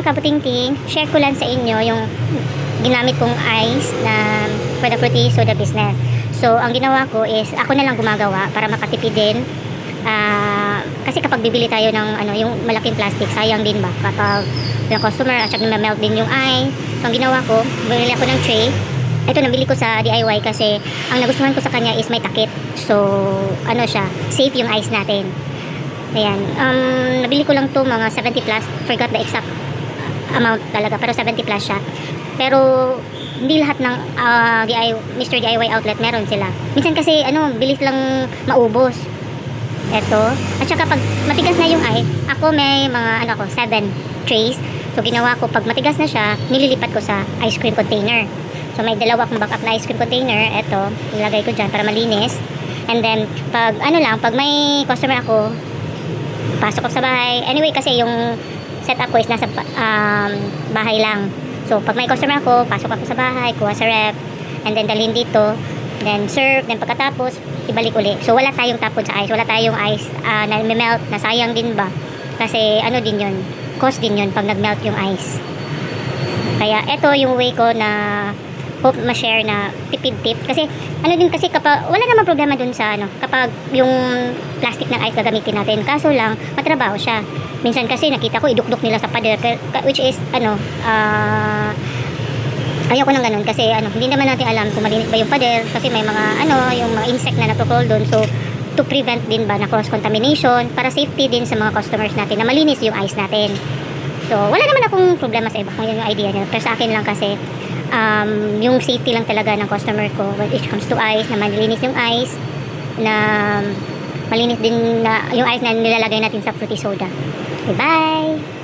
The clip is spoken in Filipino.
mga kabutingting, share ko lang sa inyo yung ginamit kong ice na for the fruity soda business. So, ang ginawa ko is, ako na lang gumagawa para makatipid din. Kasi kapag bibili tayo ng yung malaking plastic, sayang din ba? Kapag yung customer at saka melt din yung ice. So, ang ginawa ko, bumili ako ng tray. Ito, nabili ko sa DIY kasi ang nagustuhan ko sa kanya is may takip. So, siya, safe yung ice natin. Ayan. Nabili ko lang to mga 70 plus. Forgot the exact amount talaga. Pero 70 plus siya. Pero, hindi lahat ng Mr. DIY outlet meron sila. Minsan kasi, bilis lang maubos. Ito. At saka pag matigas na yung ice, ako may mga, 7 trays. So, ginawa ko, pag matigas na siya, nililipat ko sa ice cream container. So, may dalawa akong backup na ice cream container. Ito, nilagay ko dyan para malinis. And then, pag pag may customer ako, pasok ko sa bahay. Anyway, kasi yung setup ko is nasa bahay lang. So, pag may customer ako, pasok ako sa bahay, kuha sa ref, and then dalhin dito, then serve, then pagkatapos, ibalik uli. So, wala tayong tapon sa ice. Wala tayong ice na melt, na sayang din ba? Kasi, din yun, cost din yun pag nag-melt yung ice. Kaya, ito yung way ko na hope ma-share na tipid tip. Kasi, din kasi kapag, wala namang problema dun sa, kapag yung plastic ng ice gagamitin natin. Kaso lang, matrabaho siya. Minsan kasi nakita ko, idukduk nila sa pader, which is, ayaw ko ng ganun kasi, hindi naman natin alam kung malinis ba yung pader kasi may mga, yung mga insect na natukrol dun. So, to prevent din ba na cross-contamination, para safety din sa mga customers natin na malinis yung ice natin. So, wala naman akong problema sa iba kung yun yung idea niya. Pero sa akin lang kasi, yung safety lang talaga ng customer ko when it comes to ice, na malinis yung ice, na malinis din na yung ice na nilalagay natin sa fruity soda. Okay, bye!